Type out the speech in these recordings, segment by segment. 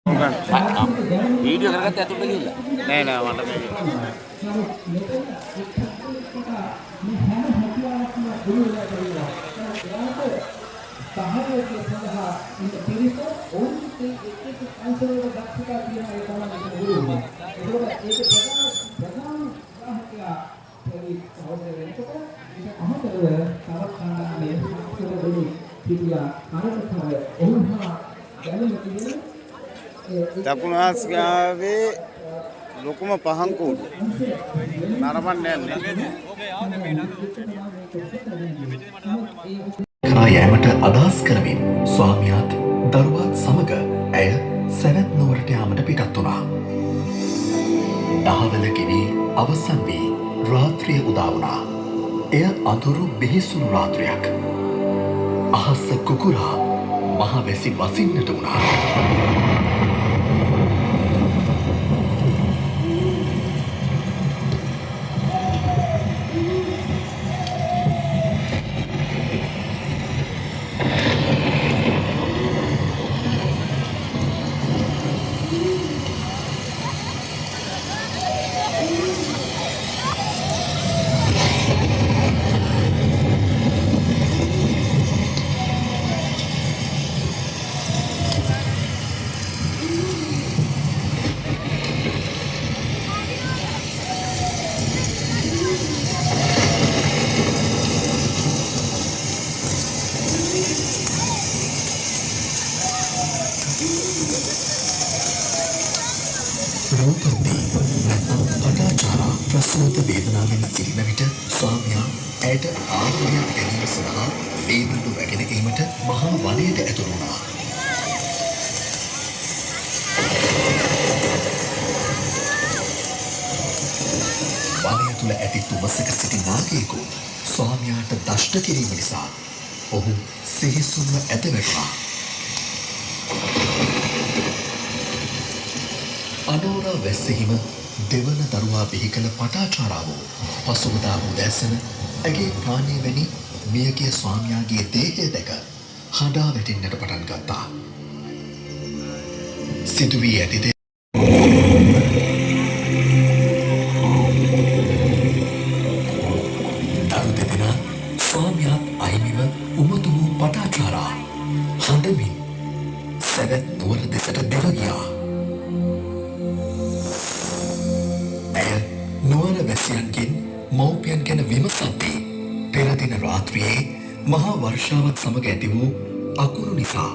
Video කරගත්ත ඇතුළට ගිහිල්ලා නෑ නෑ මට මේක සහයෝගය සඳහා ඉන්න පිරිස ඔවුන්ගේ එක් අංශවල දක්ෂතා කියන එක තමයි ගුරුතුමා. ඒක ප්‍රධාන ග්‍රාහකයා පොඩි සහෝදර වෙනකොට ඒක අමතරව තවත් කණ්ඩායමේ සාක්ෂරවලු පිටියා අරකට ඔවුන් හා දැනුම කියන දකුණු ආසියාවේ ලොකුම පහන් කූඩු නරඹන්න යන්නේ. කරා යෑමට අදහස් කරමින් ස්වාමියාත් දරුවාත් සමග ඇය සැවැත් නුවරට යාමට පිටත් වුණා. දහවල ගෙවී අවසන් වී රාත්‍රිය උදා වුණා. එය අඳුරු බිහිසුණු රාත්‍රියක්. අහස කුකුරා මහවැසි වසින්නට වුණා. ප්‍රසූත වේදනාවෙන් සිටින විට ස්වාමියා ඇයට ආහාරයක් ගැනීම සඳහා වේදනු රැගෙන ඒමට මහා වනයට ඇතුළු වුණා. වනය තුළ ඇති තුමසක සිටි නාගයෙකු ස්වාමියාට දෂ්ට කිරීම නිසා ඔහු සිහිසුන්ව ඇද වැටුණා. අනෝරා වැස්සෙහිම දෙවන දරුවා බිහි කළ පටාචාරාව පසුවදා උදැසන ඇගේ ප්‍රාණය වැනි මියගිය ස්වාමියාගේ දේහය දැක හඬා වැටෙන්නට පටන් ගත්තා. සිදුවී ඇති දේ දරු දෙදෙනා ස්වාමියාත් අහිමිව උමතු වූ පටාචාරා හඬමින් සැවැත් නුවර දෙසට දෙව ගියා. නුවර වැසියන්ගෙන් මව්පියන් ගැන විමසද්දී පෙර දින රාත්‍රියේ මහා වර්ෂාවත් සමග ඇති වූ අකුරු නිසා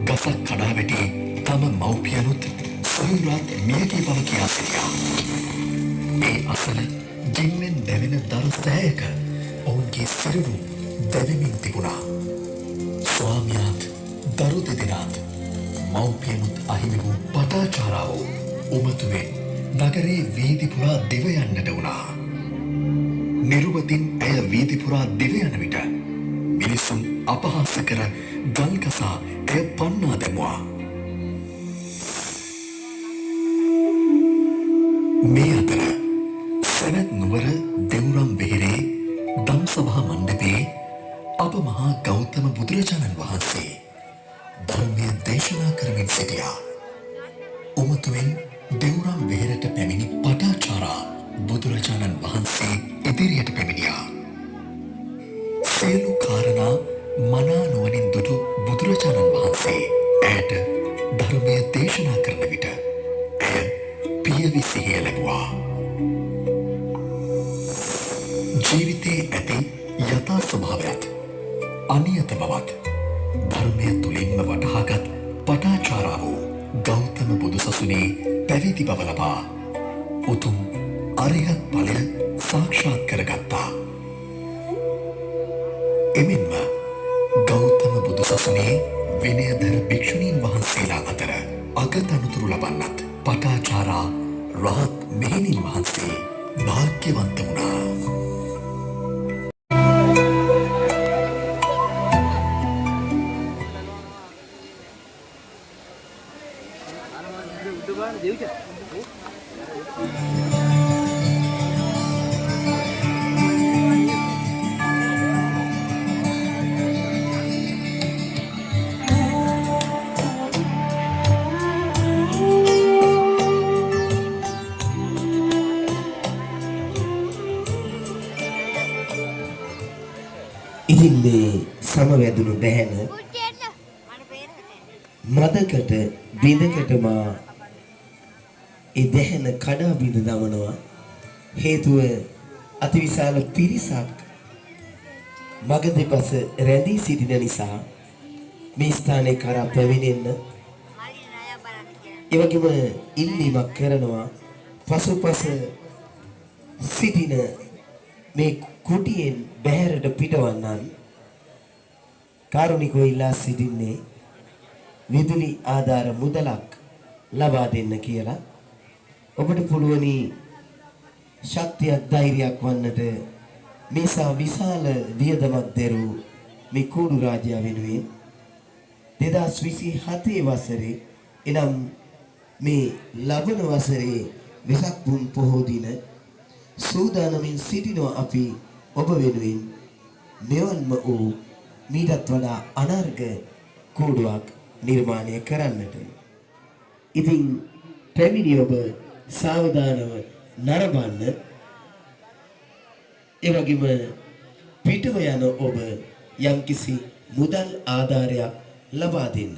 ගසක් කඩා වැටි තම මව්පියනුත් සොයුරාත් මියගිය බව කියා සිටියා. ඒ අසල ජින්වෙන් දැවෙන දරු සෑයක ඔවුන්ගේ සිරුරු දැවෙමින් තිබුණා. ස්වාමියාත් දරු දෙදෙනාත් මව්පියනුත් අහිමි වූ පටාචාරාව උමතුවෙන් නගරේ වීදි පුරා දිව යන්නට වුණා. නිරුවතින් ඇය වීදි පුරා දිව යන විට මිනිසුන් අපහාස කර ගල් ගසා ඇය පන්නා දැමුවා. මේ අතර සැවැත් නුවර දෙවුරම් වෙහෙරේ දම්සභා මණ්ඩපයේ අප මහා ගෞතම බුදුරජාණන් වහන්සේ ධර්මය දේශනා කරමින් සිටියා. උමතුවෙන් දෙවුරම් වෙහෙරට පැමිණි පටාචාරා බුදුරජාණන් වහන්සේ ඉදිරියට පැමිණියා. සියලු කාරණා මනා නුවණින් දුටු බුදුරජාණන් වහන්සේ ඇයට ධර්මය දේශනා කරන විට ඇය පියවි සිහිය ලැබුවා. ජීවිතයේ ඇති යථා ස්වභාවයත් අනියත බවත් ධර්මය තුළින්ම වටහාගත් පටාචාරාව ගෞතම බුදුසසුනේ පැවිදි බව ලබා උතුම් අරිහත් ඵලය සාක්ෂාත් කරගත්තා. එමෙන්ම ගෞතම බුදුසසුනේ විනයධර භික්ෂුණීන් වහන්සේලා අතර අගතනතුරු ලබන්නත් පටාචාරා රහත් මෙහෙණින් වහන්සේ භාග්‍යවන්ත වුණා. ඉතින් මේ සමවැදුණු දැහැන මදකට බිඳකට මා ඒ දැහැන කඩා බිඳ දමනවා. හේතුව අතිවිශාල පිරිසක් මග දෙපස රැඳී සිටින නිසා මේ ස්ථානයේ කරා පැමිණෙන්න ඒ වගේම ඉල්ලීමක් කරනවා. පසුපස සිටින මේ කුටියෙන් බැහැරට පිටවන්නන් කාරුණිකව ඉල්ලා සිටින්නේ විදුලි ආධාර මුදලක් ලබා දෙන්න කියලා. ඔබට පුළුවනි ශක්තියක් ධෛර්යයක් වන්නට මේසා විශාල වියදමක් දැරූ මේ කූඩු රාජ්‍යය වෙනුවෙන් 2027 වසරේ එනම් මේ ලබන වසරේ වෙසක් පුන් පොහෝ දින සූදානමින් සිටිනවා අපි ඔබ වෙනුවෙන් මෙවන්ම වූ මීටත් වඩා අනර්ග කූඩුවක් නිර්මාණය කරන්නට. ඉතින් පැමිණි ඔබ සාවධානව නරඹන්න. ඒ වගේම පිටව යන ඔබ යම්කිසි මුදල් ආධාරයක් ලබා දෙන්න.